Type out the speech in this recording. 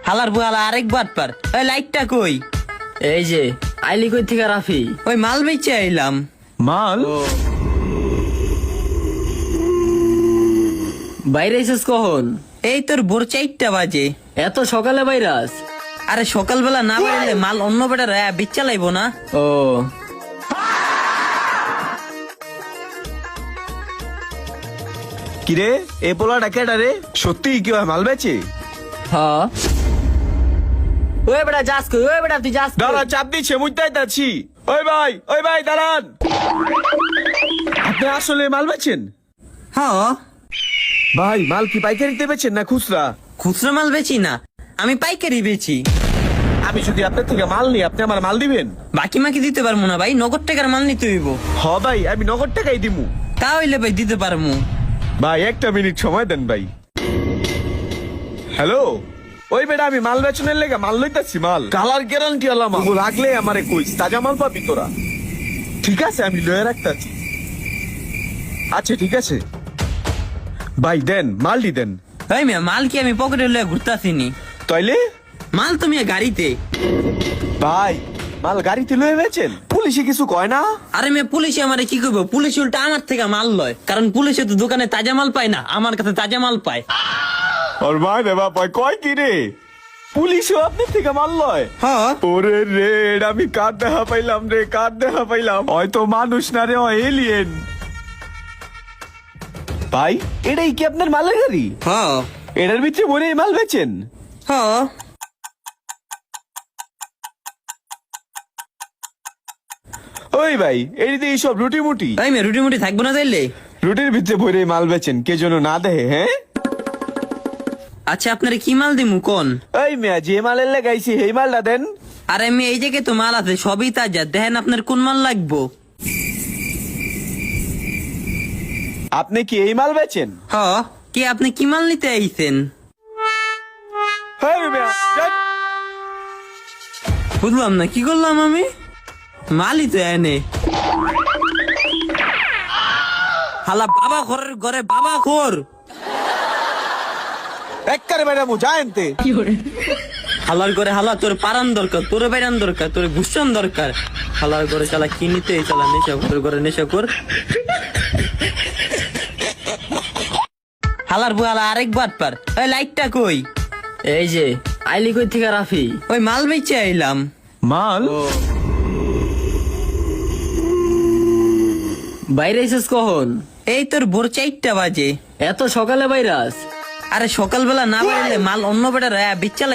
হালার বুয়ালা আরেকবার পার। ওই লাইটটা কই? এই যে আইলি কই থেকে রাফি? ওই মাল বেচে আইলাম। মাল? বাইরে এসেছ কখন? এই তোর ভোর 4টা বাজে। এত সকালে বাইরাস? আরে সকালবেলা না বেরোলে মাল অন্য বেটার বেচা লাইবো না। ও কিরে এ পোলাটা কেডা রে? সত্যি কি হয় মাল বেচে? হ্যাঁ। ওই বেটা যাস কই? ওই বেটা তুই যাস কই? দাঁড়া, চাপ দিচ্ছে, মুইতাই যাচ্ছি। ওই ভাই দাঁড়ান। আপনি আসলে মাল বেচেন? হ্যাঁ, ভাই মাল কি পাইকারিতে বেচেন না খুচরা? খুচরা মাল বেচি না, আমি পাইকারি বেচি। আমি যদি আপনার থেকে মাল নিই, আপনি আমার মাল দিবেন? বাকি মাকি দিতে পারবো না ভাই, নগদ টাকার মাল নিতে হইব। হ ভাই, আমি নগদ টাকাই দিমু। তা হইলে ভাই দিতে পারবো। ভাই একটা মিনিট সময় দেন ভাই। হ্যালো, ওই বেটা আমি মাল বেচনের লেগে মাল লইতাছি। মাল কালার গ্যারান্টি আলা মাল, লাগলে আমারে কইস, তাজা মাল পাবি তোরা। ঠিক আছে, আমি লয়ে রাখতাছি। আচ্ছা ঠিক আছে ভাই, দেন মালটি দেন। ভাই মিয়া, মাল কি আমি পকেটে লয়ে ঘুরতাছিনি? তাইলে মাল তো মিয়া গাড়িতে। ভাই মাল গাড়িতে লয়ে বেচেন? পুলিশে কিছু কয় না? আরে মেয়ে, পুলিশে আমারে কি করবো? পুলিশ উল্টা আমার থেকে মাল লয়, কারণ পুলিশে তো দোকানে তাজা মাল পায় না, আমার কাছে তাজা মাল পায়। ওর ভাই রে বাবা, কয় কি রে? পুলিশও আপনার থেকে মাল লয়? হ্যাঁ, ওরে রে, আমি কার দেখা পাইলাম রে, কার দেখা পাইলাম। হয়তো মানুষ না রে, এলিয়েন। ভাই এটাই কি আপনার মালের গাড়ি? হ্যাঁ, এটার ভিতরে ভরে মাল বেচেন? হ্যাঁ। ওই ভাই এটিতে এইসব রুটি মুটি, ভাই মেয়ে, রুটি মুটি থাকবো না তাইলে? রুটির ভিতরে ভরে মাল বেচেন, কে যেন না দেহে। হ্যাঁ আচ্ছা, আপনারে কি মাল দিমু কোন? এই মেয়া, যে মালের লাগাইছি সেই মালটা দেন। আরে মেয়ে, এই জায়গায় তো মাল আছে, সবই তাজা। দেখেন আপনার কোন মাল লাগবো। আপনি কি এই মাল বেচেন? হ্যাঁ, কি আপনি কি মাল নিতে আইছেন? হ্যাঁ মেয়া, দেন। বুঝলাম না, কি করলাম আমি? মালই তো এনে। হালা বাবা ঘরের ঘরে বাবা খোর। একবারে ম্যাডাম জানতে হালার করে হালা, তোর পারান দরকার, তোর বাইরান দরকার, তোর ঘুষান দরকার। হালার করে চালা কি নিতে চালা, নেশা তোর ঘরে নেশা কর। হালার বুয়ালা আরেকবার পার। ওই লাইটটা কই? এই যে আইলি কই থেকে রাফি? ওই মাল বেচে আইলাম। মাল? বাইরে এসেছ কখন? এই তোর ভোর 4টা বাজে। এত সকালে বাইরাস? আরে সকালবেলা না বেরোলে মাল অন্য বেটার বেচা